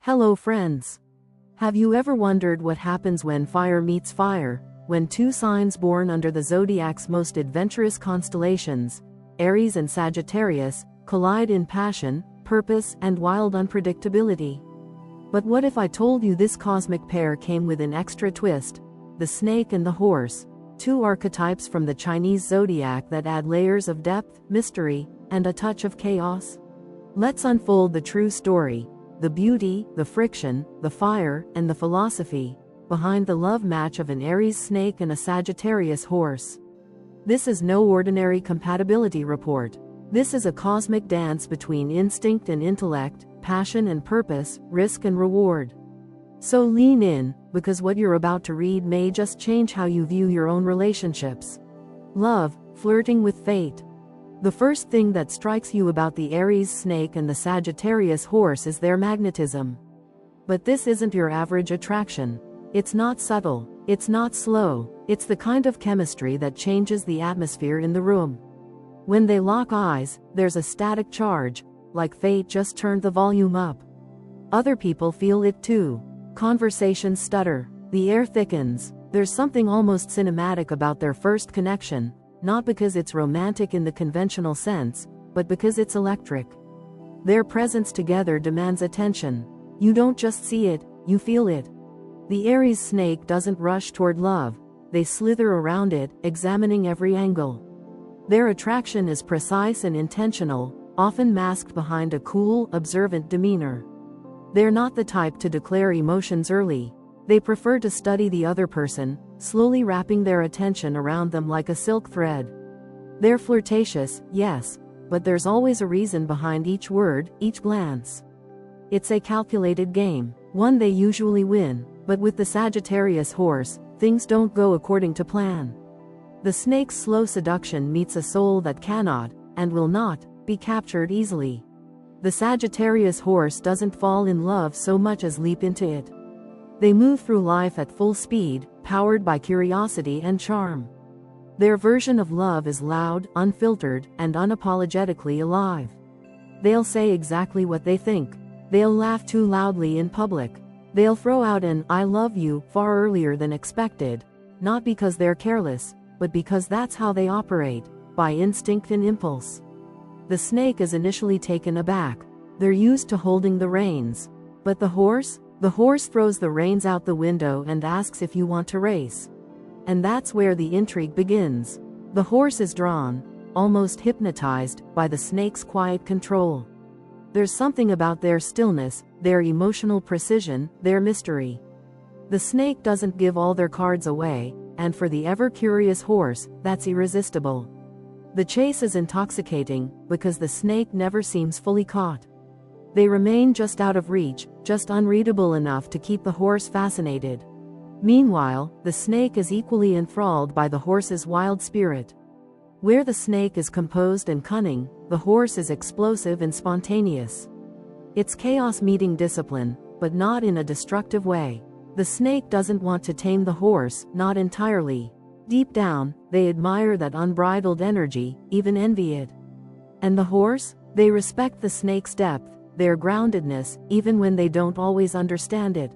Hello friends. Have you ever wondered what happens when fire meets fire, when two signs born under the zodiac's most adventurous constellations, Aries and Sagittarius, collide in passion, purpose, and wild unpredictability? But what if I told you this cosmic pair came with an extra twist, the snake and the horse, two archetypes from the Chinese zodiac that add layers of depth, mystery, and a touch of chaos? Let's unfold the true story. The beauty, the friction, the fire, and the philosophy behind the love match of an Aries snake and a Sagittarius horse. This is no ordinary compatibility report. This is a cosmic dance between instinct and intellect, passion and purpose, risk and reward. So lean in, because what you're about to read may just change how you view your own relationships. Love, flirting with fate. The first thing that strikes you about the Aries snake and the Sagittarius horse is their magnetism. But this isn't your average attraction. It's not subtle, it's not slow, it's the kind of chemistry that changes the atmosphere in the room. When they lock eyes, there's a static charge, like fate just turned the volume up. Other people feel it too. Conversations stutter, the air thickens, there's something almost cinematic about their first connection. Not because it's romantic in the conventional sense, but because it's electric. Their presence together demands attention. You don't just see it, you feel it. The Aries snake doesn't rush toward love, they slither around it, examining every angle. Their attraction is precise and intentional, often masked behind a cool, observant demeanor. They're not the type to declare emotions early. They prefer to study the other person, slowly wrapping their attention around them like a silk thread. They're flirtatious, yes, but there's always a reason behind each word, each glance. It's a calculated game, one they usually win, but with the Sagittarius horse, things don't go according to plan. The snake's slow seduction meets a soul that cannot, and will not, be captured easily. The Sagittarius horse doesn't fall in love so much as leap into it. They move through life at full speed, powered by curiosity and charm. Their version of love is loud, unfiltered, and unapologetically alive. They'll say exactly what they think. They'll laugh too loudly in public. They'll throw out an "I love you" far earlier than expected, not because they're careless, but because that's how they operate, by instinct and impulse. The snake is initially taken aback. They're used to holding the reins. But the horse? The horse throws the reins out the window and asks if you want to race. And that's where the intrigue begins. The horse is drawn, almost hypnotized, by the snake's quiet control. There's something about their stillness, their emotional precision, their mystery. The snake doesn't give all their cards away, and for the ever-curious horse, that's irresistible. The chase is intoxicating, because the snake never seems fully caught. They remain just out of reach, just unreadable enough to keep the horse fascinated. Meanwhile, the snake is equally enthralled by the horse's wild spirit. Where the snake is composed and cunning, the horse is explosive and spontaneous. It's chaos meeting discipline, but not in a destructive way. The snake doesn't want to tame the horse, not entirely. Deep down, they admire that unbridled energy, even envy it. And the horse? They respect the snake's depth, their groundedness, even when they don't always understand it.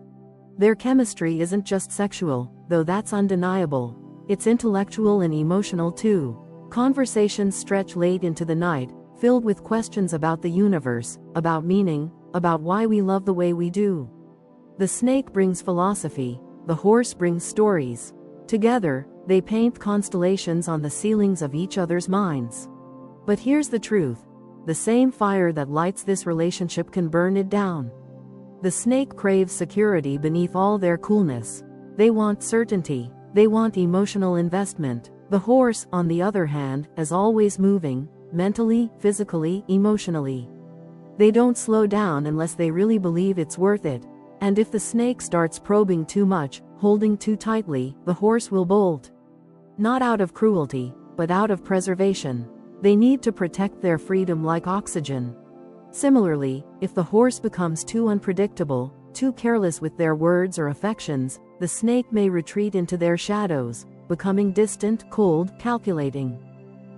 Their chemistry isn't just sexual, though that's undeniable. It's intellectual and emotional too. Conversations stretch late into the night, filled with questions about the universe, about meaning, about why we love the way we do. The snake brings philosophy, the horse brings stories. Together, they paint constellations on the ceilings of each other's minds. But here's the truth. The same fire that lights this relationship can burn it down. The snake craves security beneath all their coolness. They want certainty. They want emotional investment. The horse, on the other hand, is always moving, mentally, physically, emotionally. They don't slow down unless they really believe it's worth it. And if the snake starts probing too much, holding too tightly, the horse will bolt. Not out of cruelty, but out of preservation. They need to protect their freedom like oxygen. Similarly, if the horse becomes too unpredictable, too careless with their words or affections, the snake may retreat into their shadows, becoming distant, cold, calculating.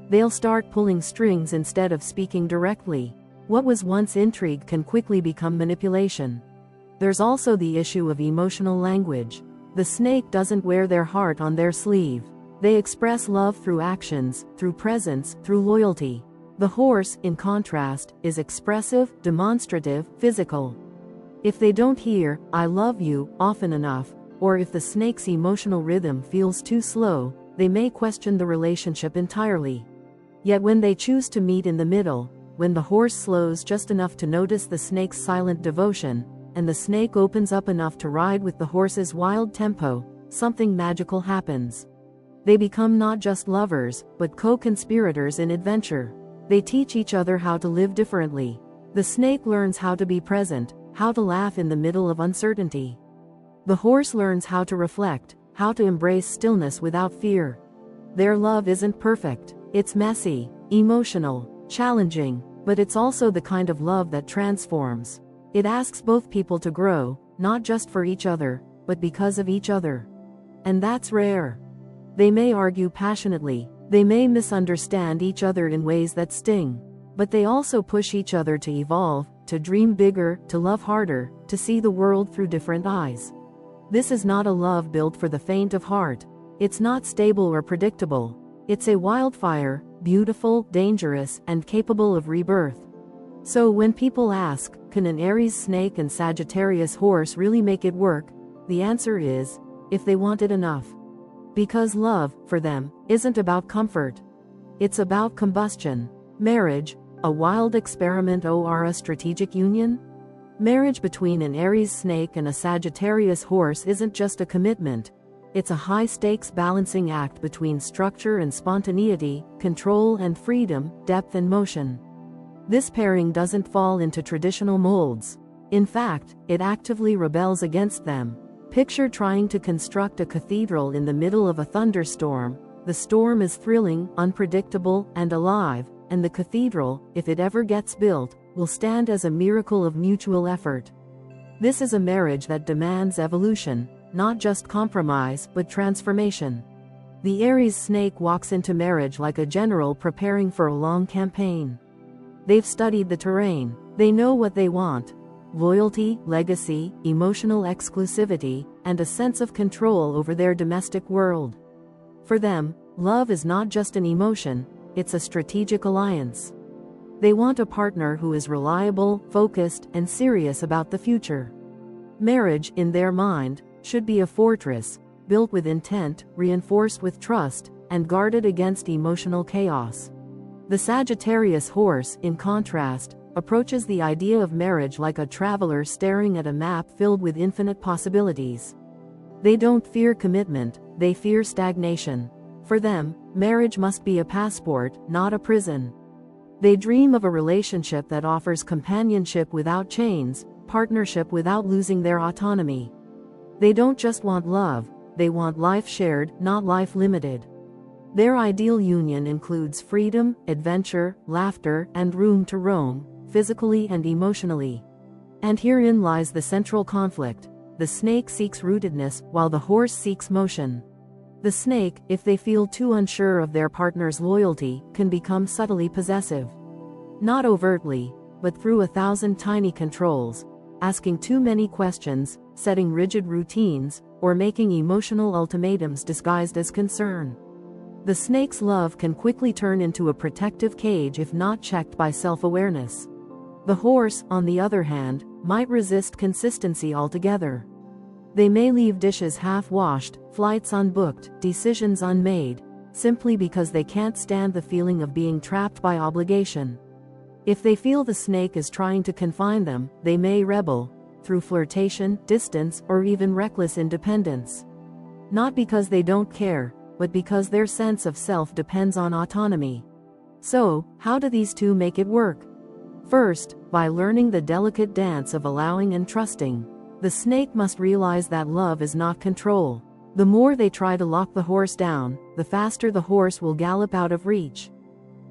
They'll start pulling strings instead of speaking directly. What was once intrigue can quickly become manipulation. There's also the issue of emotional language. The snake doesn't wear their heart on their sleeve. They express love through actions, through presence, through loyalty. The horse, in contrast, is expressive, demonstrative, physical. If they don't hear, "I love you," often enough, or if the snake's emotional rhythm feels too slow, they may question the relationship entirely. Yet when they choose to meet in the middle, when the horse slows just enough to notice the snake's silent devotion, and the snake opens up enough to ride with the horse's wild tempo, something magical happens. They become not just lovers, but co-conspirators in adventure. They teach each other how to live differently. The snake learns how to be present, how to laugh in the middle of uncertainty. The horse learns how to reflect, how to embrace stillness without fear. Their love isn't perfect. It's messy, emotional, challenging, but it's also the kind of love that transforms. It asks both people to grow, not just for each other, but because of each other. And that's rare. They may argue passionately, they may misunderstand each other in ways that sting, but they also push each other to evolve, to dream bigger, to love harder, to see the world through different eyes. This is not a love built for the faint of heart. It's not stable or predictable. It's a wildfire, beautiful, dangerous, and capable of rebirth. So when people ask, can an Aries snake and Sagittarius horse really make it work? The answer is, if they want it enough. Because love, for them, isn't about comfort. It's about combustion. Marriage, a wild experiment or a strategic union? Marriage between an Aries snake and a Sagittarius horse isn't just a commitment. It's a high-stakes balancing act between structure and spontaneity, control and freedom, depth and motion. This pairing doesn't fall into traditional molds. In fact, it actively rebels against them. Picture trying to construct a cathedral in the middle of a thunderstorm. The storm is thrilling, unpredictable, and alive, and the cathedral, if it ever gets built, will stand as a miracle of mutual effort. This is a marriage that demands evolution, not just compromise, but transformation. The Aries snake walks into marriage like a general preparing for a long campaign. They've studied the terrain. They know what they want. Loyalty, legacy, emotional exclusivity, and a sense of control over their domestic world. For them, love is not just an emotion, it's a strategic alliance. They want a partner who is reliable, focused, and serious about the future. Marriage, in their mind, should be a fortress, built with intent, reinforced with trust, and guarded against emotional chaos. The Sagittarius horse, in contrast, approaches the idea of marriage like a traveler staring at a map filled with infinite possibilities. They don't fear commitment, they fear stagnation. For them, marriage must be a passport, not a prison. They dream of a relationship that offers companionship without chains, partnership without losing their autonomy. They don't just want love, they want life shared, not life limited. Their ideal union includes freedom, adventure, laughter, and room to roam, physically and emotionally. And herein lies the central conflict. The snake seeks rootedness, while the horse seeks motion. The snake, if they feel too unsure of their partner's loyalty, can become subtly possessive. Not overtly, but through 1,000 tiny controls, asking too many questions, setting rigid routines, or making emotional ultimatums disguised as concern. The snake's love can quickly turn into a protective cage if not checked by self-awareness. The horse, on the other hand, might resist consistency altogether. They may leave dishes half-washed, flights unbooked, decisions unmade, simply because they can't stand the feeling of being trapped by obligation. If they feel the snake is trying to confine them, they may rebel, through flirtation, distance, or even reckless independence. Not because they don't care, but because their sense of self depends on autonomy. So, how do these two make it work? First, by learning the delicate dance of allowing and trusting. The snake must realize that love is not control. The more they try to lock the horse down, the faster the horse will gallop out of reach.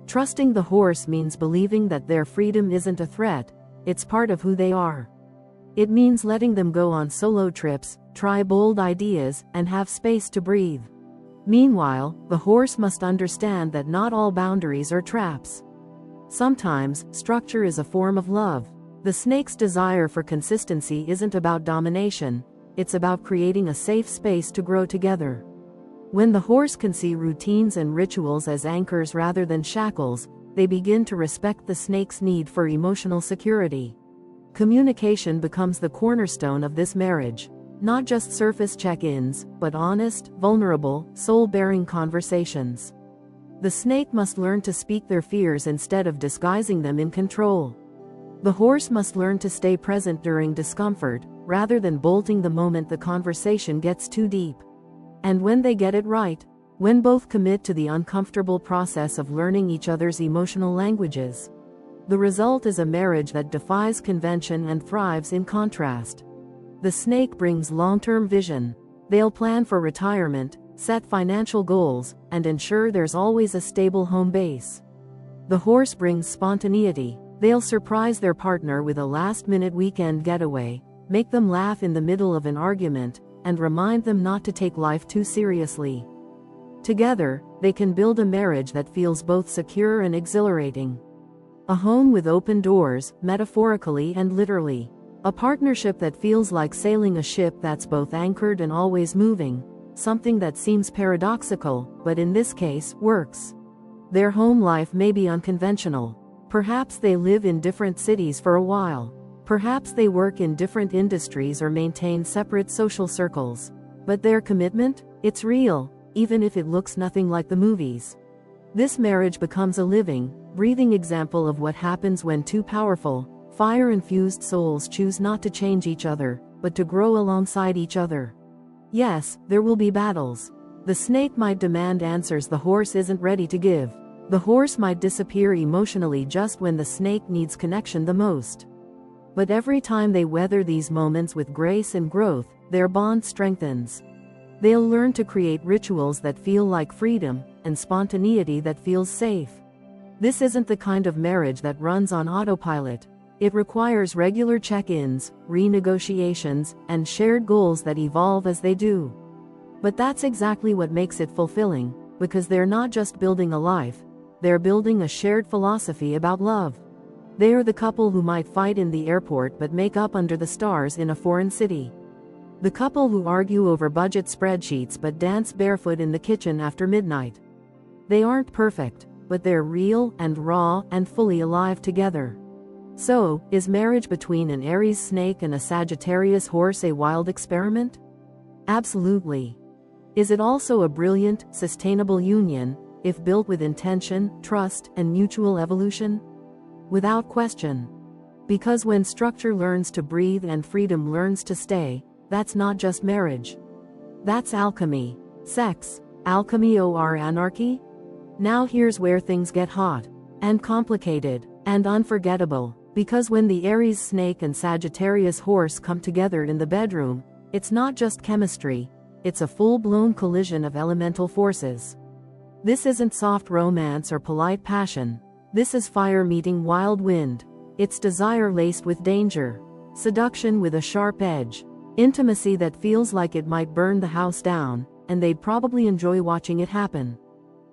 Trusting the horse means believing that their freedom isn't a threat, it's part of who they are. It means letting them go on solo trips, try bold ideas, and have space to breathe. Meanwhile, the horse must understand that not all boundaries are traps. Sometimes, structure is a form of love. The snake's desire for consistency isn't about domination, it's about creating a safe space to grow together. When the horse can see routines and rituals as anchors rather than shackles, they begin to respect the snake's need for emotional security. Communication becomes the cornerstone of this marriage. Not just surface check-ins, but honest, vulnerable, soul-bearing conversations. The snake must learn to speak their fears instead of disguising them in control. The horse must learn to stay present during discomfort, rather than bolting the moment the conversation gets too deep. And when they get it right, when both commit to the uncomfortable process of learning each other's emotional languages, the result is a marriage that defies convention and thrives in contrast. The snake brings long-term vision. They'll plan for retirement, set financial goals, and ensure there's always a stable home base. The horse brings spontaneity. They'll surprise their partner with a last-minute weekend getaway, make them laugh in the middle of an argument, and remind them not to take life too seriously. Together, they can build a marriage that feels both secure and exhilarating. A home with open doors, metaphorically and literally. A partnership that feels like sailing a ship that's both anchored and always moving, something that seems paradoxical, but in this case, works. Their home life may be unconventional. Perhaps they live in different cities for a while. Perhaps they work in different industries or maintain separate social circles. But their commitment? It's real, even if it looks nothing like the movies. This marriage becomes a living, breathing example of what happens when two powerful, fire-infused souls choose not to change each other, but to grow alongside each other. Yes, there will be battles. The snake might demand answers the horse isn't ready to give. The horse might disappear emotionally just when the snake needs connection the most. But every time they weather these moments with grace and growth, their bond strengthens. They'll learn to create rituals that feel like freedom, and spontaneity that feels safe. This isn't the kind of marriage that runs on autopilot. It requires regular check-ins, renegotiations, and shared goals that evolve as they do. But that's exactly what makes it fulfilling, because they're not just building a life, they're building a shared philosophy about love. They are the couple who might fight in the airport but make up under the stars in a foreign city. The couple who argue over budget spreadsheets but dance barefoot in the kitchen after midnight. They aren't perfect, but they're real and raw and fully alive together. So, is marriage between an Aries snake and a Sagittarius horse a wild experiment? Absolutely. Is it also a brilliant, sustainable union, if built with intention, trust, and mutual evolution? Without question. Because when structure learns to breathe and freedom learns to stay, that's not just marriage. That's alchemy. Sex, alchemy or anarchy? Now here's where things get hot, and complicated, and unforgettable. Because when the Aries snake and Sagittarius horse come together in the bedroom, it's not just chemistry, it's a full-blown collision of elemental forces. This isn't soft romance or polite passion. This is fire meeting wild wind. It's desire laced with danger, seduction with a sharp edge, intimacy that feels like it might burn the house down, and they'd probably enjoy watching it happen.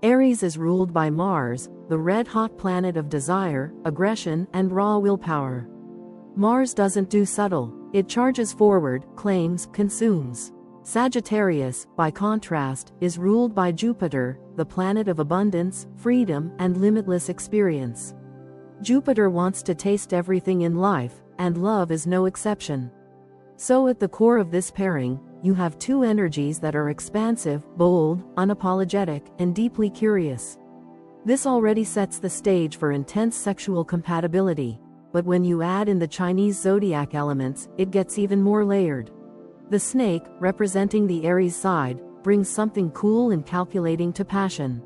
Aries is ruled by Mars, the red-hot planet of desire, aggression, and raw willpower. Mars doesn't do subtle, it charges forward, claims, consumes. Sagittarius, by contrast, is ruled by Jupiter, the planet of abundance, freedom, and limitless experience. Jupiter wants to taste everything in life, and love is no exception. So at the core of this pairing, you have two energies that are expansive, bold, unapologetic, and deeply curious. This already sets the stage for intense sexual compatibility, but when you add in the Chinese zodiac elements, it gets even more layered. The snake, representing the Aries side, brings something cool and calculating to passion.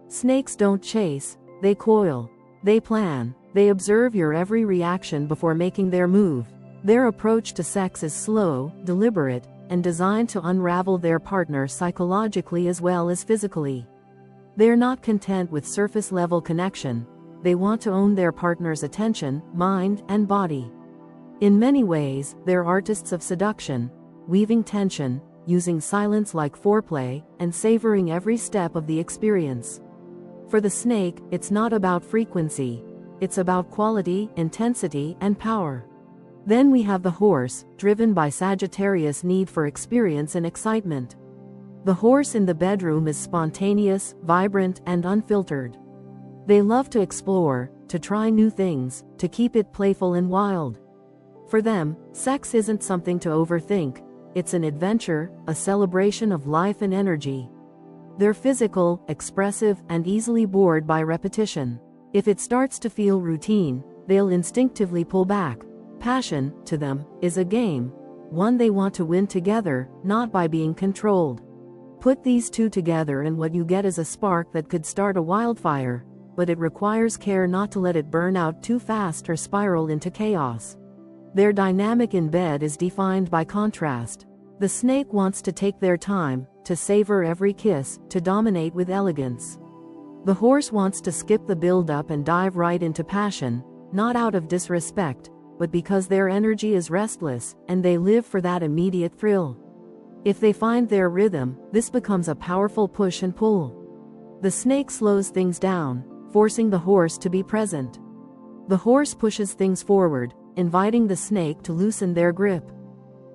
Snakes don't chase, they coil. They plan, they observe your every reaction before making their move. Their approach to sex is slow, deliberate, and designed to unravel their partner psychologically as well as physically. They're not content with surface-level connection. They want to own their partner's attention, mind, and body. In many ways, they're artists of seduction, weaving tension, using silence like foreplay, and savoring every step of the experience. For the snake, it's not about frequency. It's about quality, intensity, and power. Then we have the horse, driven by Sagittarius' need for experience and excitement. The horse in the bedroom is spontaneous, vibrant, and unfiltered. They love to explore, to try new things, to keep it playful and wild. For them, sex isn't something to overthink, it's an adventure, a celebration of life and energy. They're physical, expressive, and easily bored by repetition. If it starts to feel routine, they'll instinctively pull back. Passion, to them, is a game, one they want to win together, not by being controlled. Put these two together and what you get is a spark that could start a wildfire, but it requires care not to let it burn out too fast or spiral into chaos. Their dynamic in bed is defined by contrast. The snake wants to take their time, to savor every kiss, to dominate with elegance. The horse wants to skip the build-up and dive right into passion, not out of disrespect, but because their energy is restless, and they live for that immediate thrill. If they find their rhythm, this becomes a powerful push and pull. The snake slows things down, forcing the horse to be present. The horse pushes things forward, inviting the snake to loosen their grip.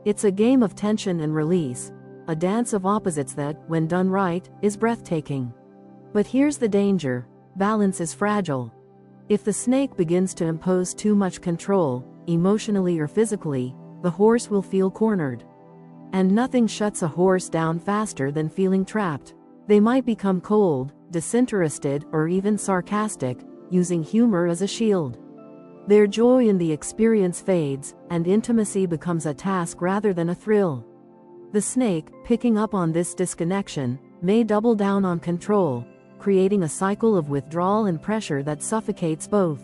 It's a game of tension and release, a dance of opposites that, when done right, is breathtaking. But here's the danger: balance is fragile. If the snake begins to impose too much control, emotionally or physically, the horse will feel cornered. And nothing shuts a horse down faster than feeling trapped. They might become cold, disinterested, or even sarcastic, using humor as a shield. Their joy in the experience fades, and intimacy becomes a task rather than a thrill. The snake, picking up on this disconnection, may double down on control, creating a cycle of withdrawal and pressure that suffocates both.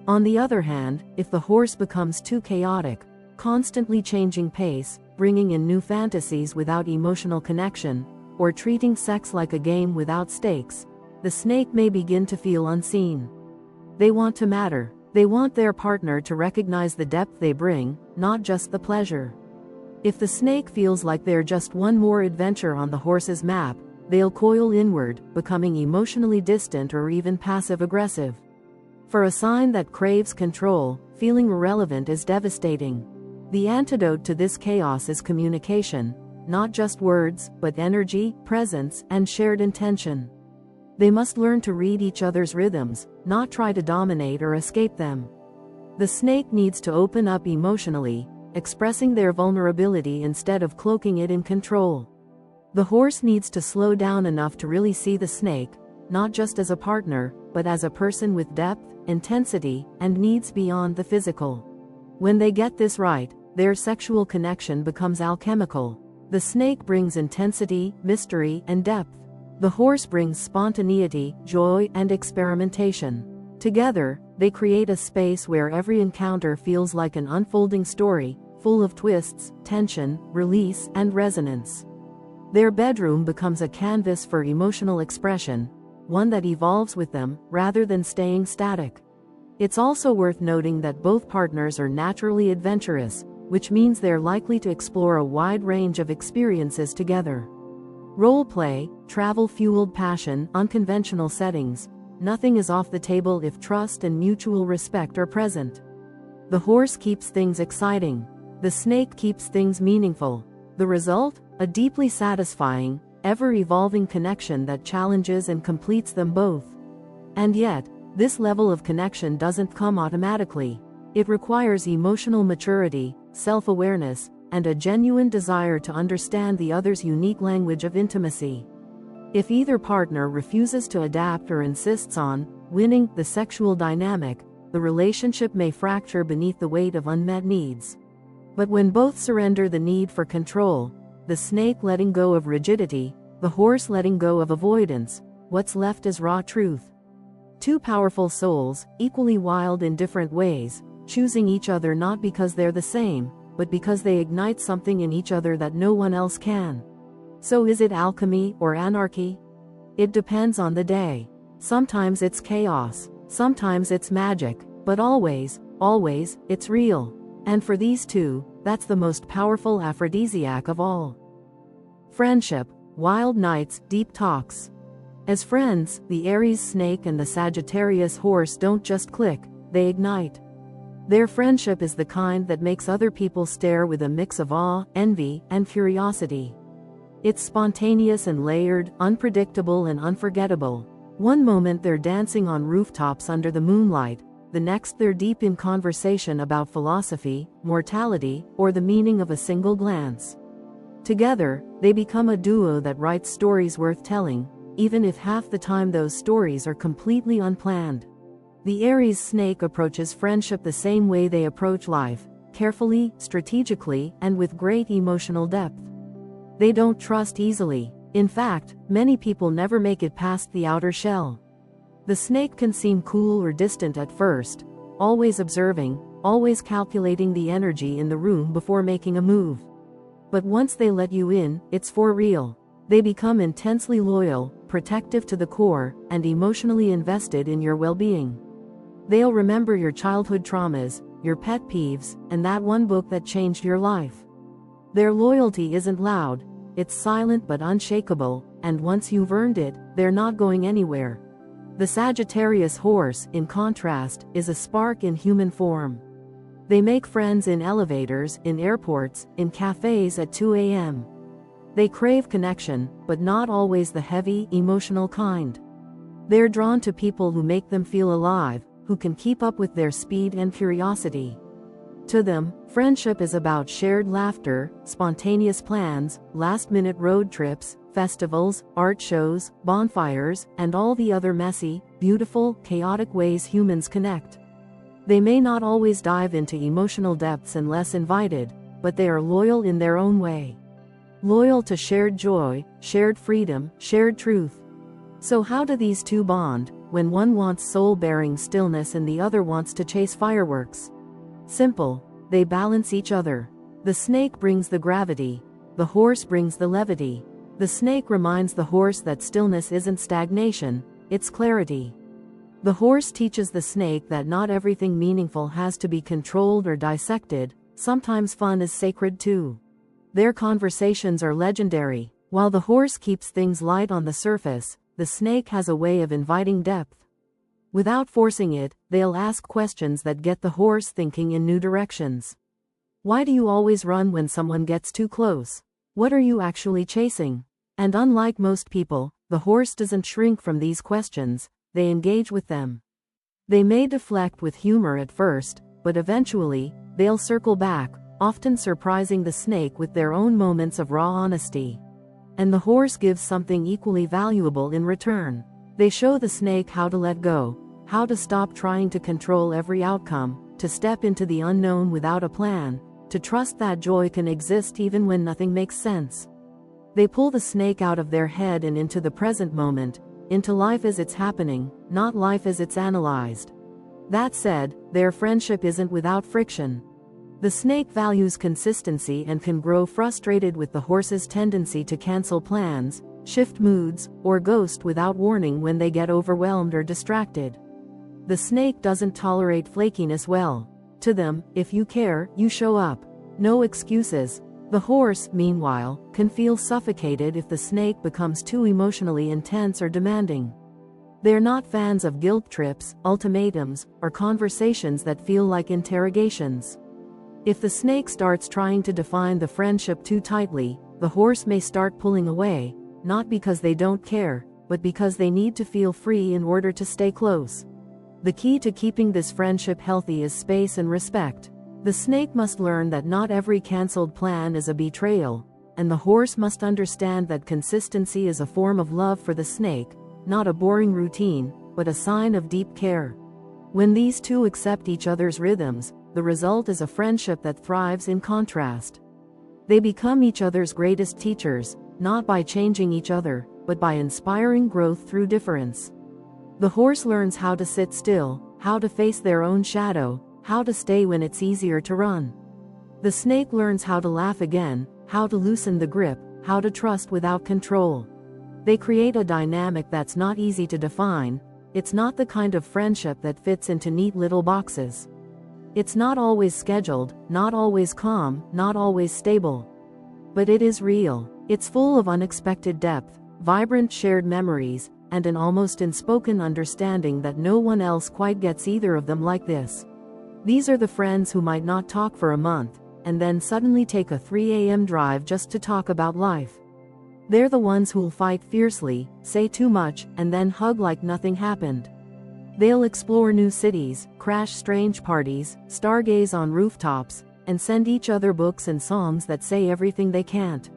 On the other hand, if the horse becomes too chaotic, constantly changing pace, bringing in new fantasies without emotional connection, or treating sex like a game without stakes, the snake may begin to feel unseen. They want to matter. They want their partner to recognize the depth they bring, not just the pleasure. If the snake feels like they're just one more adventure on the horse's map, they'll coil inward, becoming emotionally distant or even passive-aggressive. For a sign that craves control, feeling irrelevant is devastating. The antidote to this chaos is communication, not just words, but energy, presence, and shared intention. They must learn to read each other's rhythms, not try to dominate or escape them. The snake needs to open up emotionally, expressing their vulnerability instead of cloaking it in control. The horse needs to slow down enough to really see the snake, not just as a partner, but as a person with depth, intensity, and needs beyond the physical. When they get this right, their sexual connection becomes alchemical. The snake brings intensity, mystery, and depth. The horse brings spontaneity, joy, and experimentation. Together, they create a space where every encounter feels like an unfolding story, full of twists, tension, release, and resonance. Their bedroom becomes a canvas for emotional expression, one that evolves with them, rather than staying static. It's also worth noting that both partners are naturally adventurous, which means they're likely to explore a wide range of experiences together. Role play, travel-fueled passion, unconventional settings, nothing is off the table if trust and mutual respect are present. The horse keeps things exciting. The snake keeps things meaningful. The result? A deeply satisfying, ever-evolving connection that challenges and completes them both. And yet, this level of connection doesn't come automatically. It requires emotional maturity, self-awareness, and a genuine desire to understand the other's unique language of intimacy. If either partner refuses to adapt or insists on winning the sexual dynamic, the relationship may fracture beneath the weight of unmet needs. But when both surrender the need for control, the snake letting go of rigidity, the horse letting go of avoidance, what's left is raw truth. Two powerful souls, equally wild in different ways, choosing each other not because they're the same, but because they ignite something in each other that no one else can. So is it alchemy or anarchy? It depends on the day. Sometimes it's chaos, sometimes it's magic, but always, it's real. And for these two, that's the most powerful aphrodisiac of all. Friendship, wild nights, deep talks. As friends, the Aries Snake and the Sagittarius Horse don't just click, they ignite. Their friendship is the kind that makes other people stare with a mix of awe, envy, and curiosity. It's spontaneous and layered, unpredictable and unforgettable. One moment they're dancing on rooftops under the moonlight, the next they're deep in conversation about philosophy, mortality, or the meaning of a single glance. Together, they become a duo that writes stories worth telling, even if half the time those stories are completely unplanned. The Aries Snake approaches friendship the same way they approach life, carefully, strategically, and with great emotional depth. They don't trust easily. In fact, many people never make it past the outer shell. The snake can seem cool or distant at first, always observing, always calculating the energy in the room before making a move. But once they let you in, it's for real. They become intensely loyal, protective to the core, and emotionally invested in your well-being. They'll remember your childhood traumas, your pet peeves, and that one book that changed your life. Their loyalty isn't loud, it's silent but unshakable, and once you've earned it, they're not going anywhere. The Sagittarius Horse, in contrast, is a spark in human form. They make friends in elevators, in airports, in cafes at 2 a.m. They crave connection, but not always the heavy, emotional kind. They're drawn to people who make them feel alive, who can keep up with their speed and curiosity. To them, friendship is about shared laughter, spontaneous plans, last-minute road trips, festivals, art shows, bonfires, and all the other messy, beautiful, chaotic ways humans connect. They may not always dive into emotional depths unless invited, but they are loyal in their own way. Loyal to shared joy, shared freedom, shared truth. So how do these two bond, when one wants soul-bearing stillness and the other wants to chase fireworks? Simple, they balance each other. The snake brings the gravity, the horse brings the levity. The snake reminds the horse that stillness isn't stagnation, it's clarity. The horse teaches the snake that not everything meaningful has to be controlled or dissected, sometimes fun is sacred too. Their conversations are legendary. While the horse keeps things light on the surface, the snake has a way of inviting depth. Without forcing it, they'll ask questions that get the horse thinking in new directions. Why do you always run when someone gets too close? What are you actually chasing? And unlike most people, the horse doesn't shrink from these questions, they engage with them. They may deflect with humor at first, but eventually, they'll circle back, often surprising the snake with their own moments of raw honesty. And the horse gives something equally valuable in return. They show the snake how to let go, how to stop trying to control every outcome, to step into the unknown without a plan, to trust that joy can exist even when nothing makes sense. They pull the snake out of their head and into the present moment, into life as it's happening, not life as it's analyzed. That said, their friendship isn't without friction. The snake values consistency and can grow frustrated with the horse's tendency to cancel plans, shift moods, or ghost without warning when they get overwhelmed or distracted. The snake doesn't tolerate flakiness well. To them, if you care, you show up. No excuses. The horse, meanwhile, can feel suffocated if the snake becomes too emotionally intense or demanding. They're not fans of guilt trips, ultimatums, or conversations that feel like interrogations. If the snake starts trying to define the friendship too tightly, the horse may start pulling away, not because they don't care, but because they need to feel free in order to stay close. The key to keeping this friendship healthy is space and respect. The snake must learn that not every cancelled plan is a betrayal, and the horse must understand that consistency is a form of love for the snake, not a boring routine, but a sign of deep care. When these two accept each other's rhythms, the result is a friendship that thrives in contrast. They become each other's greatest teachers, not by changing each other, but by inspiring growth through difference. The horse learns how to sit still, how to face their own shadow, how to stay when it's easier to run. The snake learns how to laugh again, how to loosen the grip, how to trust without control. They create a dynamic that's not easy to define. It's not the kind of friendship that fits into neat little boxes. It's not always scheduled, not always calm, not always stable. But it is real. It's full of unexpected depth, vibrant shared memories, and an almost unspoken understanding that no one else quite gets either of them like this. These are the friends who might not talk for a month, and then suddenly take a 3 a.m. drive just to talk about life. They're the ones who'll fight fiercely, say too much, and then hug like nothing happened. They'll explore new cities, crash strange parties, stargaze on rooftops, and send each other books and songs that say everything they can't.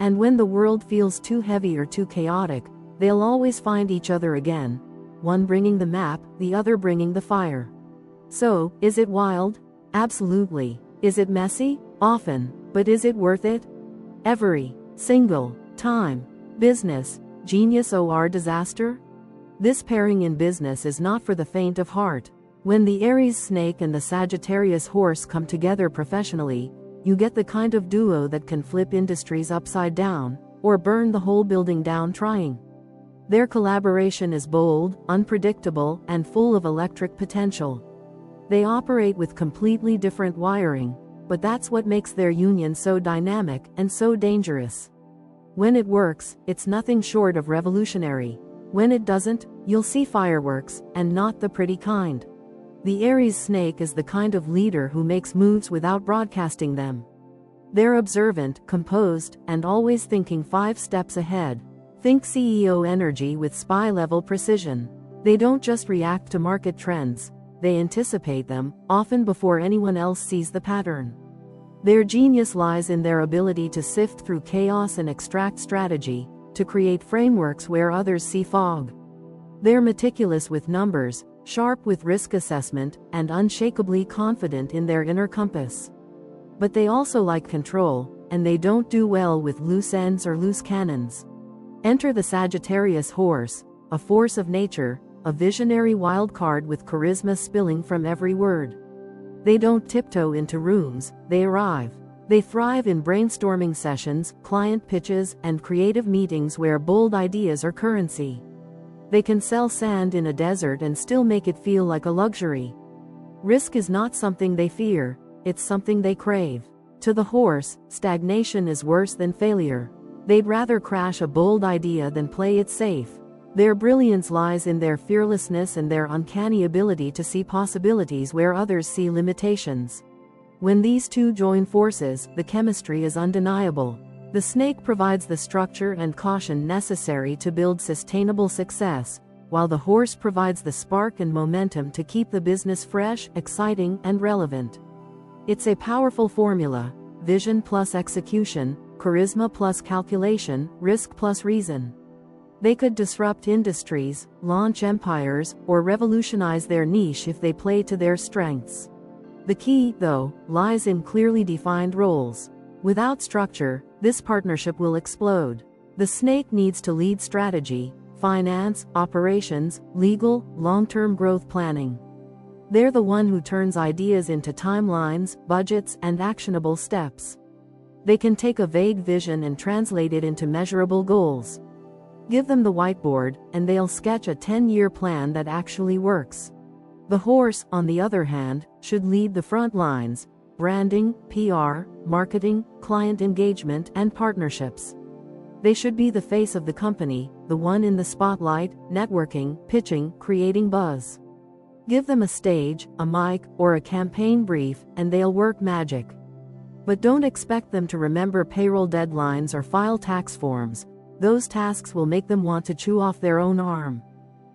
And when the world feels too heavy or too chaotic, they'll always find each other again, one bringing the map, the other bringing the fire. So, is it wild? Absolutely. Is it messy? Often. But is it worth it? Every single time. Business, genius or disaster? This pairing in business is not for the faint of heart. When the Aries Snake and the Sagittarius Horse come together professionally, you get the kind of duo that can flip industries upside down, or burn the whole building down trying. Their collaboration is bold, unpredictable, and full of electric potential. They operate with completely different wiring, but that's what makes their union so dynamic and so dangerous. When it works, it's nothing short of revolutionary. When it doesn't, you'll see fireworks, and not the pretty kind. The Aries Snake is the kind of leader who makes moves without broadcasting them. They're observant, composed, and always thinking 5 steps ahead. Think CEO energy with spy-level precision. They don't just react to market trends, they anticipate them, often before anyone else sees the pattern. Their genius lies in their ability to sift through chaos and extract strategy, to create frameworks where others see fog. They're meticulous with numbers, sharp with risk assessment, and unshakably confident in their inner compass. But they also like control, and they don't do well with loose ends or loose cannons. Enter the Sagittarius Horse, a force of nature, a visionary wild card with charisma spilling from every word. They don't tiptoe into rooms, they arrive. They thrive in brainstorming sessions, client pitches, and creative meetings where bold ideas are currency. They can sell sand in a desert and still make it feel like a luxury. Risk is not something they fear, it's something they crave. To the horse, stagnation is worse than failure. They'd rather crash a bold idea than play it safe. Their brilliance lies in their fearlessness and their uncanny ability to see possibilities where others see limitations. When these two join forces, the chemistry is undeniable. The snake provides the structure and caution necessary to build sustainable success, while the horse provides the spark and momentum to keep the business fresh, exciting, and relevant. It's a powerful formula: vision plus execution, charisma plus calculation, risk plus reason. They could disrupt industries, launch empires, or revolutionize their niche if they play to their strengths. The key, though, lies in clearly defined roles. Without structure, this partnership will explode. The snake needs to lead strategy, finance, operations, legal, long-term growth planning. They're the one who turns ideas into timelines, budgets, and actionable steps. They can take a vague vision and translate it into measurable goals. Give them the whiteboard, and they'll sketch a 10-year plan that actually works. The horse, on the other hand, should lead the front lines: branding, PR, marketing, client engagement, and partnerships. They should be the face of the company, the one in the spotlight, networking, pitching, creating buzz. Give them a stage, a mic, or a campaign brief, and they'll work magic. But don't expect them to remember payroll deadlines or file tax forms. Those tasks will make them want to chew off their own arm.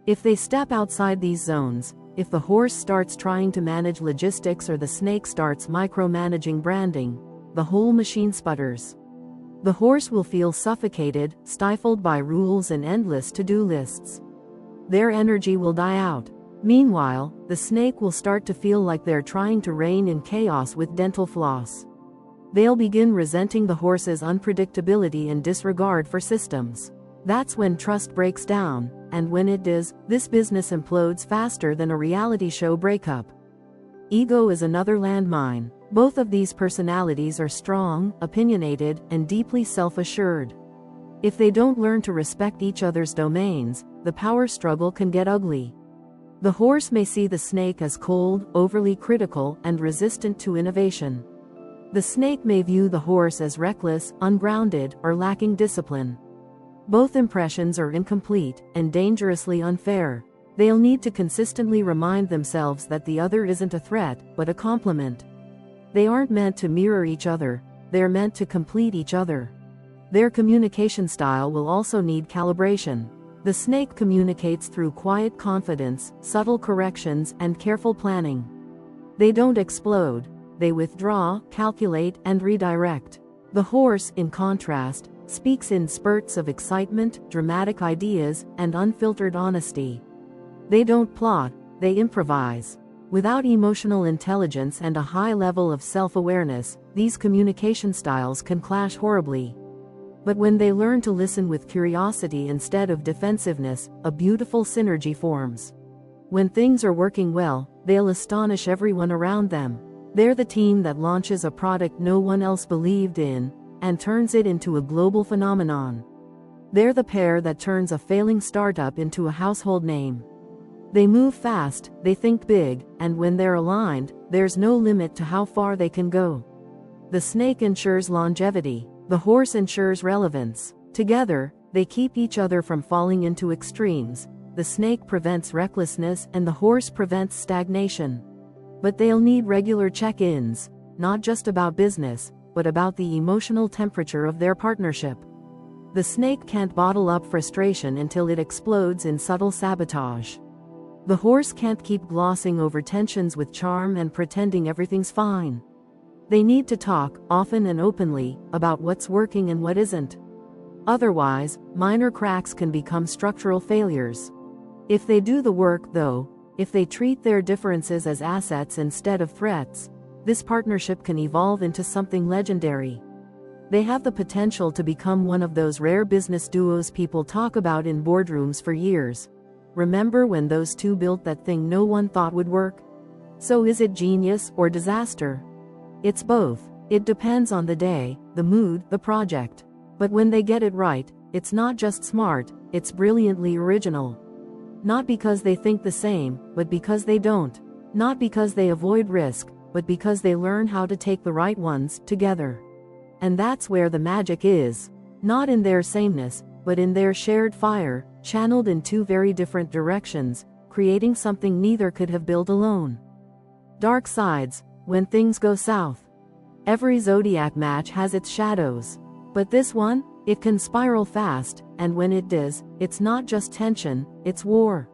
If they step outside these zones, if the horse starts trying to manage logistics or the snake starts micromanaging branding, the whole machine sputters. The horse will feel suffocated, stifled by rules and endless to-do lists. Their energy will die out. Meanwhile, the snake will start to feel like they're trying to rein in chaos with dental floss. They'll begin resenting the horse's unpredictability and disregard for systems. That's when trust breaks down, and when it does, this business implodes faster than a reality show breakup. Ego is another landmine. Both of these personalities are strong, opinionated, and deeply self-assured. If they don't learn to respect each other's domains, the power struggle can get ugly. The horse may see the snake as cold, overly critical, and resistant to innovation. The snake may view the horse as reckless, ungrounded, or lacking discipline. Both impressions are incomplete and dangerously unfair. They'll need to consistently remind themselves that the other isn't a threat, but a complement. They aren't meant to mirror each other, they're meant to complete each other. Their communication style will also need calibration. The snake communicates through quiet confidence, subtle corrections, and careful planning. They don't explode, they withdraw, calculate, and redirect. The horse, in contrast, speaks in spurts of excitement, dramatic ideas, and unfiltered honesty. They don't plot, they improvise. Without emotional intelligence and a high level of self-awareness, these communication styles can clash horribly. But when they learn to listen with curiosity instead of defensiveness, a beautiful synergy forms. When things are working well, they'll astonish everyone around them. They're the team that launches a product no one else believed in, and turns it into a global phenomenon. They're the pair that turns a failing startup into a household name. They move fast, they think big, and when they're aligned, there's no limit to how far they can go. The snake ensures longevity, the horse ensures relevance. Together, they keep each other from falling into extremes. The snake prevents recklessness and the horse prevents stagnation. But they'll need regular check-ins, not just about business, but about the emotional temperature of their partnership. The snake can't bottle up frustration until it explodes in subtle sabotage. The horse can't keep glossing over tensions with charm and pretending everything's fine. They need to talk, often and openly, about what's working and what isn't. Otherwise, minor cracks can become structural failures. If they do the work, though, if they treat their differences as assets instead of threats, this partnership can evolve into something legendary. They have the potential to become one of those rare business duos people talk about in boardrooms for years. Remember when those two built that thing no one thought would work? So is it genius or disaster? It's both. It depends on the day, the mood, the project. But when they get it right, it's not just smart, it's brilliantly original. Not because they think the same, but because they don't. Not because they avoid risk, but because they learn how to take the right ones together. And that's where the magic is. Not in their sameness, but in their shared fire, channeled in two very different directions, creating something neither could have built alone. Dark sides, when things go south. Every zodiac match has its shadows. But this one, it can spiral fast, and when it does, it's not just tension, it's war.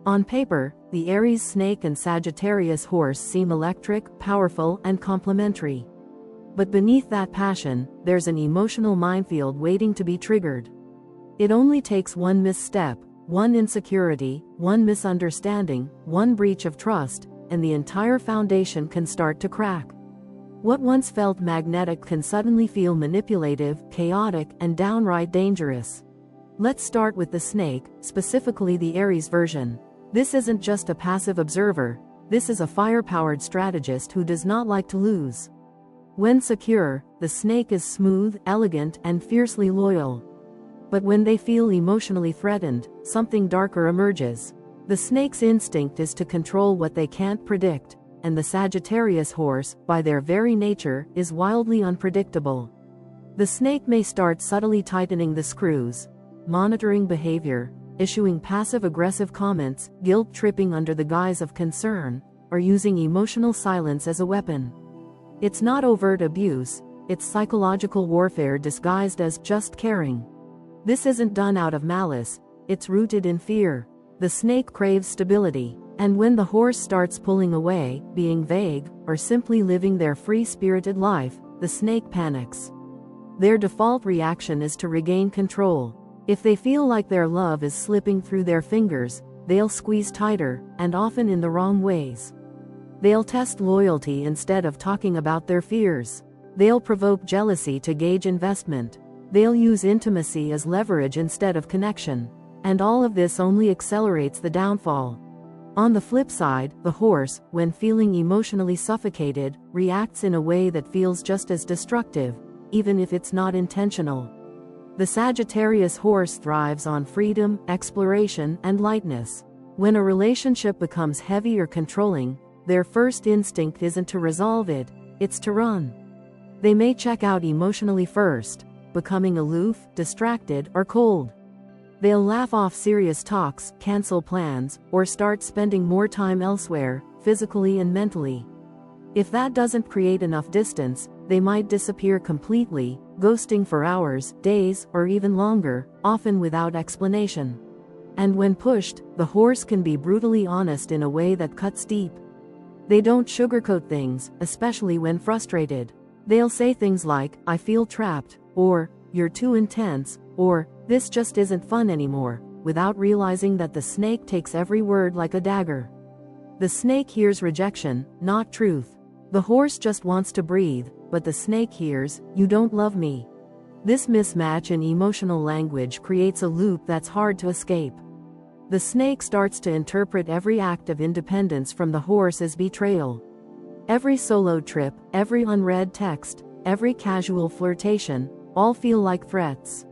On paper, the Aries Snake and Sagittarius Horse seem electric, powerful, and complementary. But beneath that passion, there's an emotional minefield waiting to be triggered. It only takes one misstep, one insecurity, one misunderstanding, one breach of trust, and the entire foundation can start to crack. What once felt magnetic can suddenly feel manipulative, chaotic, and downright dangerous. Let's start with the snake, specifically the Aries version. This isn't just a passive observer, this is a fire-powered strategist who does not like to lose. When secure, the snake is smooth, elegant, and fiercely loyal. But when they feel emotionally threatened, something darker emerges. The snake's instinct is to control what they can't predict, and the Sagittarius horse, by their very nature, is wildly unpredictable. The snake may start subtly tightening the screws, monitoring behavior, issuing passive-aggressive comments, guilt-tripping under the guise of concern, or using emotional silence as a weapon. It's not overt abuse, it's psychological warfare disguised as just caring. This isn't done out of malice, it's rooted in fear. The snake craves stability, and when the horse starts pulling away, being vague, or simply living their free-spirited life, the snake panics. Their default reaction is to regain control. If they feel like their love is slipping through their fingers, they'll squeeze tighter, and often in the wrong ways. They'll test loyalty instead of talking about their fears. They'll provoke jealousy to gauge investment. They'll use intimacy as leverage instead of connection. And all of this only accelerates the downfall. On the flip side, the horse, when feeling emotionally suffocated, reacts in a way that feels just as destructive, even if it's not intentional. The Sagittarius horse thrives on freedom, exploration, and lightness. When a relationship becomes heavy or controlling, their first instinct isn't to resolve it, it's to run. They may check out emotionally first, becoming aloof, distracted, or cold. They'll laugh off serious talks, cancel plans, or start spending more time elsewhere, physically and mentally. If that doesn't create enough distance, they might disappear completely, ghosting for hours, days, or even longer, often without explanation. And when pushed, the horse can be brutally honest in a way that cuts deep. They don't sugarcoat things, especially when frustrated. They'll say things like, "I feel trapped," or "You're too intense," or "This just isn't fun anymore," without realizing that the snake takes every word like a dagger. The snake hears rejection, not truth. The horse just wants to breathe, but the snake hears, "You don't love me." This mismatch in emotional language creates a loop that's hard to escape. The snake starts to interpret every act of independence from the horse as betrayal. Every solo trip, every unread text, every casual flirtation, all feel like threats.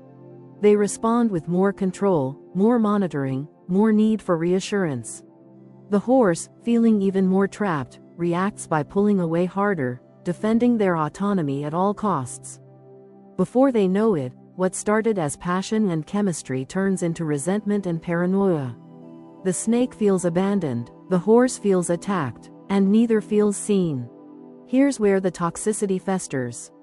They respond with more control, more monitoring, more need for reassurance. The horse, feeling even more trapped, reacts by pulling away harder, defending their autonomy at all costs. Before they know it, what started as passion and chemistry turns into resentment and paranoia. The snake feels abandoned, the horse feels attacked, and neither feels seen. Here's where the toxicity festers.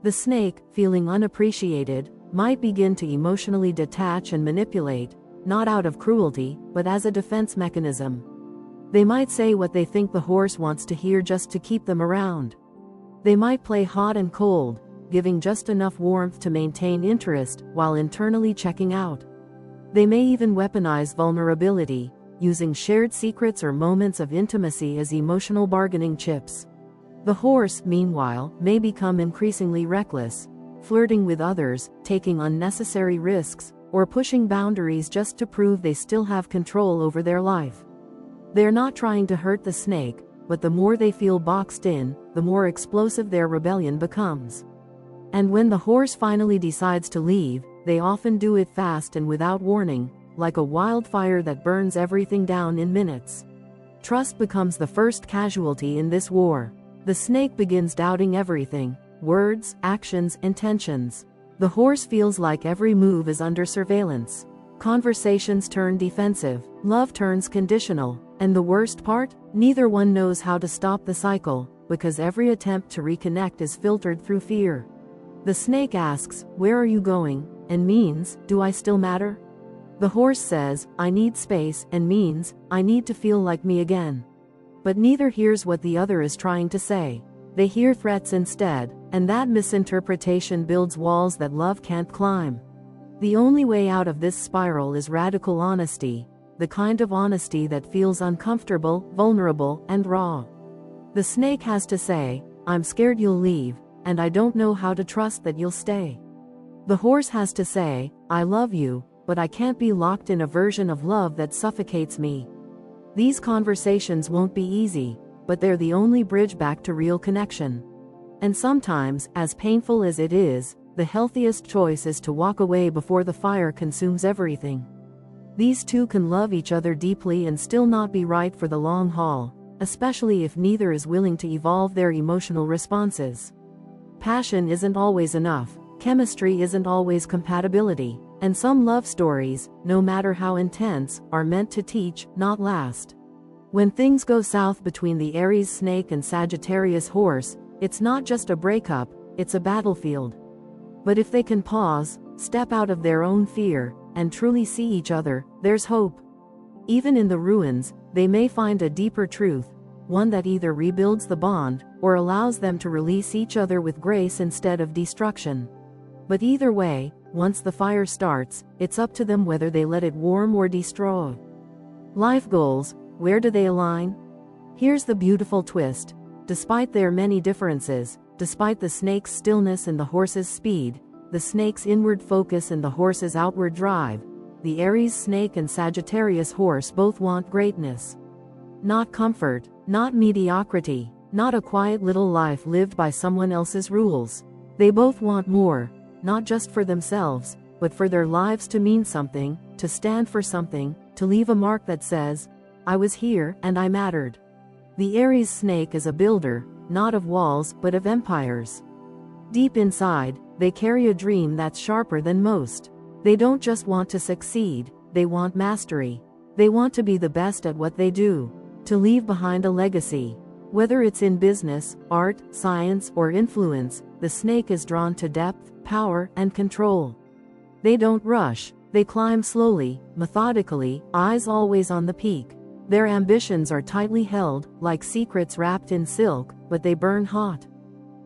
The snake, feeling unappreciated, might begin to emotionally detach and manipulate, not out of cruelty, but as a defense mechanism. They might say what they think the horse wants to hear just to keep them around. They might play hot and cold, giving just enough warmth to maintain interest, while internally checking out. They may even weaponize vulnerability, using shared secrets or moments of intimacy as emotional bargaining chips. The horse, meanwhile, may become increasingly reckless, flirting with others, taking unnecessary risks, or pushing boundaries just to prove they still have control over their life. They're not trying to hurt the snake, but the more they feel boxed in, the more explosive their rebellion becomes. And when the horse finally decides to leave, they often do it fast and without warning, like a wildfire that burns everything down in minutes. Trust becomes the first casualty in this war. The snake begins doubting everything: words, actions, intentions. The horse feels like every move is under surveillance. Conversations turn defensive, love turns conditional, and the worst part? Neither one knows how to stop the cycle, because every attempt to reconnect is filtered through fear. The snake asks, "Where are you going?" and means, "Do I still matter?" The horse says, "I need space," and means, "I need to feel like me again." But neither hears what the other is trying to say. They hear threats instead, and that misinterpretation builds walls that love can't climb. The only way out of this spiral is radical honesty, the kind of honesty that feels uncomfortable, vulnerable, and raw. The snake has to say, "I'm scared you'll leave, and I don't know how to trust that you'll stay." The horse has to say, "I love you, but I can't be locked in a version of love that suffocates me." These conversations won't be easy, but they're the only bridge back to real connection. And sometimes, as painful as it is, the healthiest choice is to walk away before the fire consumes everything. These two can love each other deeply and still not be right for the long haul, especially if neither is willing to evolve their emotional responses. Passion isn't always enough, chemistry isn't always compatibility, and some love stories, no matter how intense, are meant to teach, not last. When things go south between the Aries Snake and Sagittarius Horse, it's not just a breakup, it's a battlefield. But if they can pause, step out of their own fear, and truly see each other, there's hope. Even in the ruins, they may find a deeper truth, one that either rebuilds the bond, or allows them to release each other with grace instead of destruction. But either way, once the fire starts, it's up to them whether they let it warm or destroy. Life goals, where do they align? Here's the beautiful twist. Despite their many differences, despite the snake's stillness and the horse's speed, the snake's inward focus and the horse's outward drive, the Aries Snake and Sagittarius Horse both want greatness. Not comfort, not mediocrity, not a quiet little life lived by someone else's rules. They both want more, not just for themselves, but for their lives to mean something, to stand for something, to leave a mark that says, "I was here and I mattered." The Aries Snake is a builder, not of walls but of empires. Deep inside, they carry a dream that's sharper than most. They don't just want to succeed, they want mastery. They want to be the best at what they do, to leave behind a legacy. Whether it's in business, art, science, or influence, the snake is drawn to depth, power, and control. They don't rush, they climb slowly, methodically, eyes always on the peak. Their ambitions are tightly held, like secrets wrapped in silk, but they burn hot.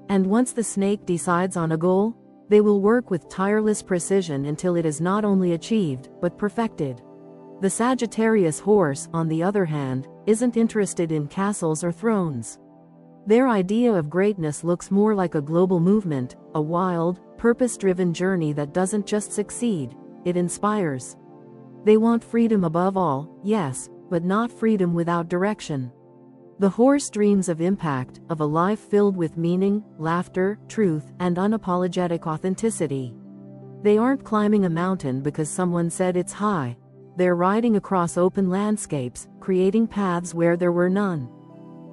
And once the snake decides on a goal, they will work with tireless precision until it is not only achieved, but perfected. The Sagittarius horse, on the other hand, isn't interested in castles or thrones. Their idea of greatness looks more like a global movement, a wild, purpose-driven journey that doesn't just succeed, it inspires. They want freedom above all, yes, but not freedom without direction. The horse dreams of impact, of a life filled with meaning, laughter, truth, and unapologetic authenticity. They aren't climbing a mountain because someone said it's high. They're riding across open landscapes, creating paths where there were none.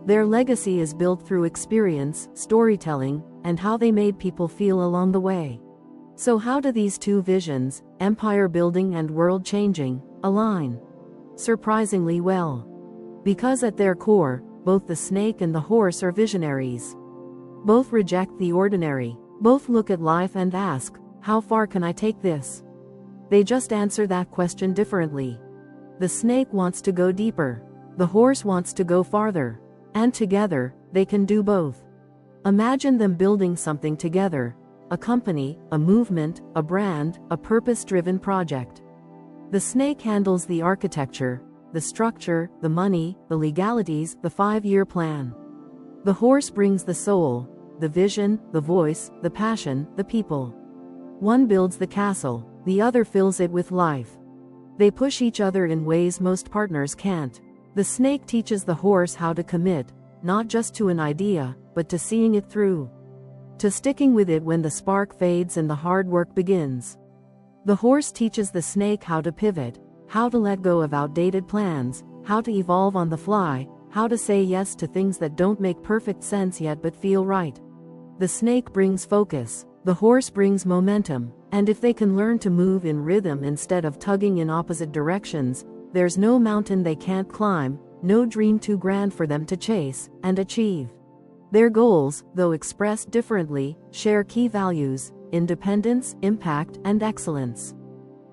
Their legacy is built through experience, storytelling, and how they made people feel along the way. So how do these two visions, empire building and world changing, align? Surprisingly well. Because at their core, both the snake and the horse are visionaries. Both reject the ordinary. Both look at life and ask, how far can I take this? They just answer that question differently. The snake wants to go deeper. The horse wants to go farther. And together, they can do both. Imagine them building something together. A company, a movement, a brand, a purpose-driven project. The snake handles the architecture, the structure, the money, the legalities, the 5-year plan. The horse brings the soul, the vision, the voice, the passion, the people. One builds the castle, the other fills it with life. They push each other in ways most partners can't. The snake teaches the horse how to commit, not just to an idea, but to seeing it through. To sticking with it when the spark fades and the hard work begins. The horse teaches the snake how to pivot, how to let go of outdated plans, how to evolve on the fly, how to say yes to things that don't make perfect sense yet but feel right. The snake brings focus, the horse brings momentum, and if they can learn to move in rhythm instead of tugging in opposite directions, there's no mountain they can't climb, no dream too grand for them to chase and achieve. Their goals, though expressed differently, share key values: independence, impact, and excellence.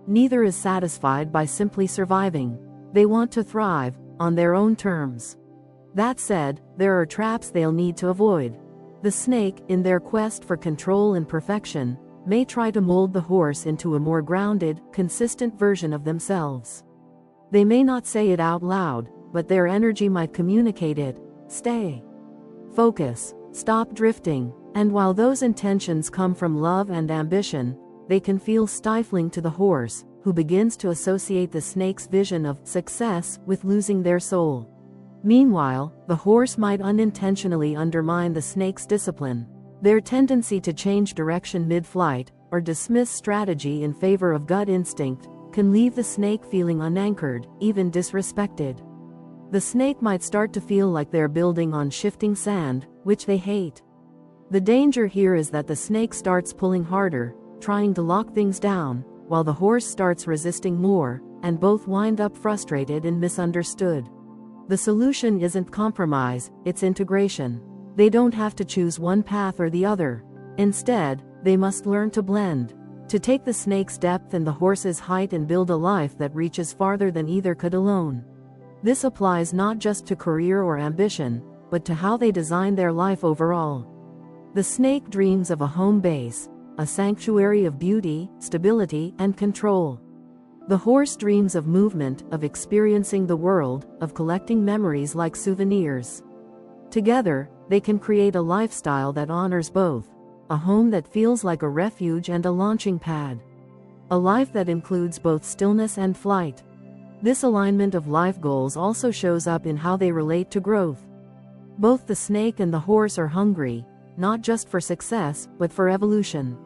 Neither is satisfied by simply surviving. They want to thrive, on their own terms. That said, there are traps they'll need to avoid. The snake, in their quest for control and perfection, may try to mold the horse into a more grounded, consistent version of themselves. They may not say it out loud, but their energy might communicate it. Stay. Focus. Stop drifting. And while those intentions come from love and ambition, they can feel stifling to the horse, who begins to associate the snake's vision of success with losing their soul. Meanwhile, the horse might unintentionally undermine the snake's discipline. Their tendency to change direction mid-flight, or dismiss strategy in favor of gut instinct, can leave the snake feeling unanchored, even disrespected. The snake might start to feel like they're building on shifting sand, which they hate. The danger here is that the snake starts pulling harder, trying to lock things down, while the horse starts resisting more, and both wind up frustrated and misunderstood. The solution isn't compromise, it's integration. They don't have to choose one path or the other. Instead, they must learn to blend, to take the snake's depth and the horse's height and build a life that reaches farther than either could alone. This applies not just to career or ambition, but to how they design their life overall. The snake dreams of a home base, a sanctuary of beauty, stability, and control. The horse dreams of movement, of experiencing the world, of collecting memories like souvenirs. Together, they can create a lifestyle that honors both, a home that feels like a refuge and a launching pad. A life that includes both stillness and flight. This alignment of life goals also shows up in how they relate to growth. Both the snake and the horse are hungry, not just for success, but for evolution.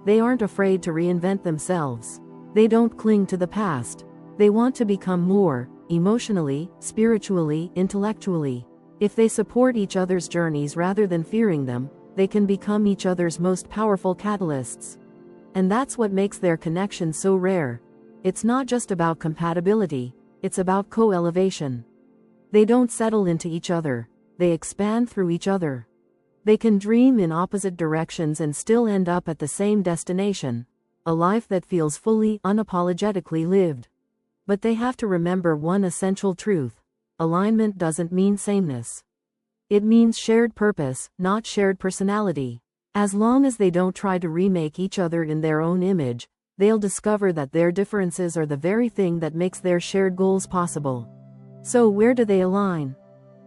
They aren't afraid to reinvent themselves. They don't cling to the past. They want to become more, emotionally, spiritually, intellectually. If they support each other's journeys rather than fearing them, they can become each other's most powerful catalysts. And that's what makes their connection so rare. It's not just about compatibility, it's about co-elevation. They don't settle into each other, they expand through each other. They can dream in opposite directions and still end up at the same destination, a life that feels fully, unapologetically lived. But they have to remember one essential truth: alignment doesn't mean sameness. It means shared purpose, not shared personality. As long as they don't try to remake each other in their own image, they'll discover that their differences are the very thing that makes their shared goals possible. So where do they align?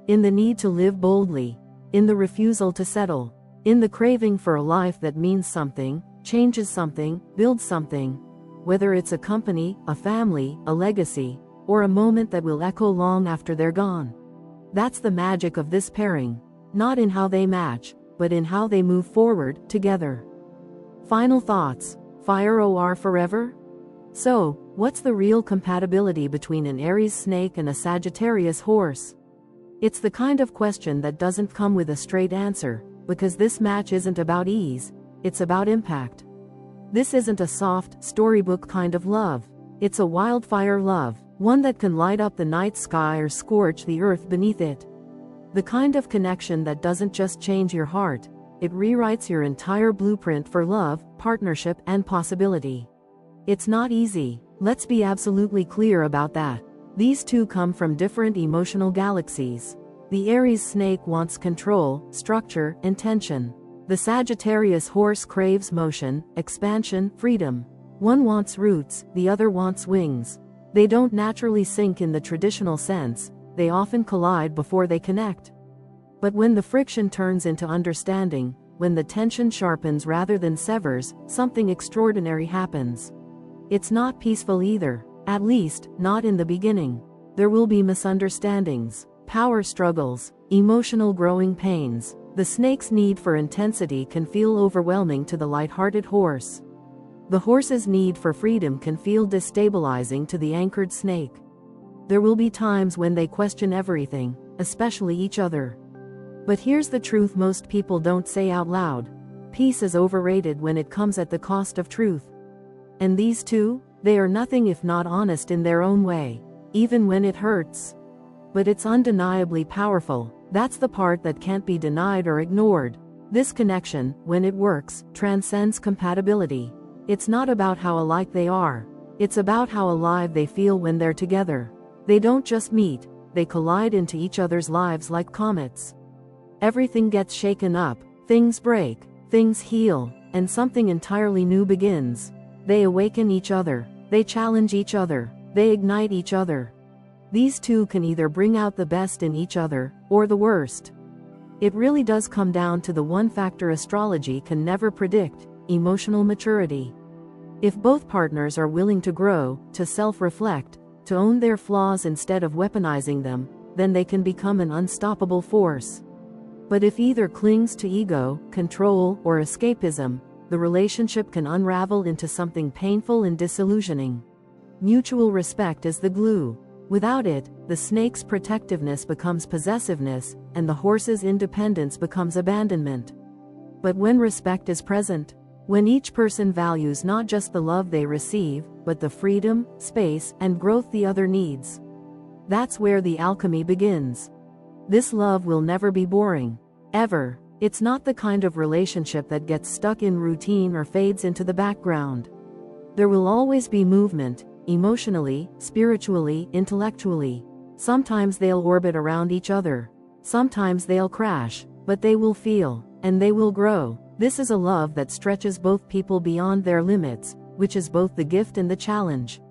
In the need to live boldly, in the refusal to settle, in the craving for a life that means something, changes something, builds something. Whether it's a company, a family, a legacy, or a moment that will echo long after they're gone. That's the magic of this pairing, not in how they match, but in how they move forward, together. Final thoughts. Fire or forever? So, what's the real compatibility between an Aries snake and a Sagittarius horse? It's the kind of question that doesn't come with a straight answer, because this match isn't about ease, it's about impact. This isn't a soft, storybook kind of love. It's a wildfire love, one that can light up the night sky or scorch the earth beneath it. The kind of connection that doesn't just change your heart, it rewrites your entire blueprint for love, partnership, and possibility. It's not easy, let's be absolutely clear about that. These two come from different emotional galaxies. The Aries snake wants control, structure, intention. The Sagittarius horse craves motion, expansion, freedom. One wants roots, the other wants wings. They don't naturally sync in the traditional sense, they often collide before they connect. But when the friction turns into understanding, when the tension sharpens rather than severs, something extraordinary happens. It's not peaceful either, at least, not in the beginning. There will be misunderstandings, power struggles, emotional growing pains. The snake's need for intensity can feel overwhelming to the light-hearted horse. The horse's need for freedom can feel destabilizing to the anchored snake. There will be times when they question everything, especially each other. But here's the truth most people don't say out loud: peace is overrated when it comes at the cost of truth. And these two, they are nothing if not honest in their own way, even when it hurts. But it's undeniably powerful. That's the part that can't be denied or ignored. This connection, when it works, transcends compatibility. It's not about how alike they are. It's about how alive they feel when they're together. They don't just meet, they collide into each other's lives like comets. Everything gets shaken up, things break, things heal, and something entirely new begins. They awaken each other, they challenge each other, they ignite each other. These two can either bring out the best in each other, or the worst. It really does come down to the one factor astrology can never predict: emotional maturity. If both partners are willing to grow, to self-reflect, to own their flaws instead of weaponizing them, then they can become an unstoppable force. But if either clings to ego, control, or escapism, the relationship can unravel into something painful and disillusioning. Mutual respect is the glue. Without it, the snake's protectiveness becomes possessiveness, and the horse's independence becomes abandonment. But when respect is present, when each person values not just the love they receive, but the freedom, space, and growth the other needs, that's where the alchemy begins. This love will never be boring. Ever. It's not the kind of relationship that gets stuck in routine or fades into the background. There will always be movement, emotionally, spiritually, intellectually. Sometimes they'll orbit around each other. Sometimes they'll crash, but they will feel, and they will grow. This is a love that stretches both people beyond their limits, which is both the gift and the challenge.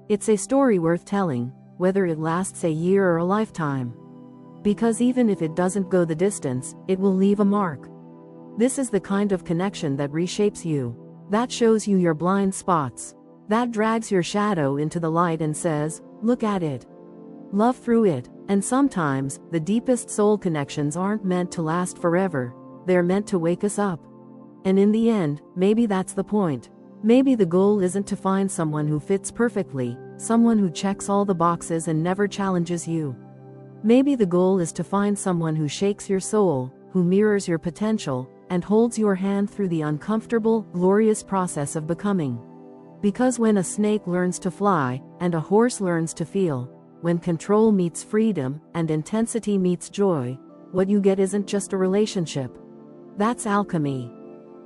It's a story worth telling, whether it lasts a year or a lifetime. Because even if it doesn't go the distance, it will leave a mark. This is the kind of connection that reshapes you, that shows you your blind spots, that drags your shadow into the light and says, look at it. Love through it. And sometimes, the deepest soul connections aren't meant to last forever, they're meant to wake us up. And in the end, maybe that's the point. Maybe the goal isn't to find someone who fits perfectly, someone who checks all the boxes and never challenges you. Maybe the goal is to find someone who shakes your soul, who mirrors your potential, and holds your hand through the uncomfortable, glorious process of becoming. Because when a snake learns to fly, and a horse learns to feel, when control meets freedom, and intensity meets joy, what you get isn't just a relationship. That's alchemy.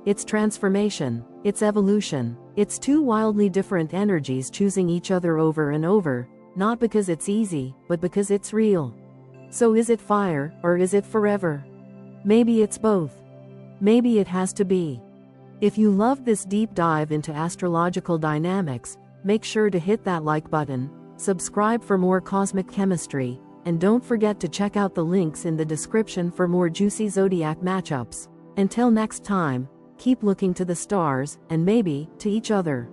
It's transformation, it's evolution, it's two wildly different energies choosing each other over and over, not because it's easy, but because it's real. So is it fire, or is it forever? Maybe it's both. Maybe it has to be. If you loved this deep dive into astrological dynamics, make sure to hit that like button, subscribe for more cosmic chemistry, and don't forget to check out the links in the description for more juicy zodiac matchups. Until next time, keep looking to the stars, and maybe, to each other.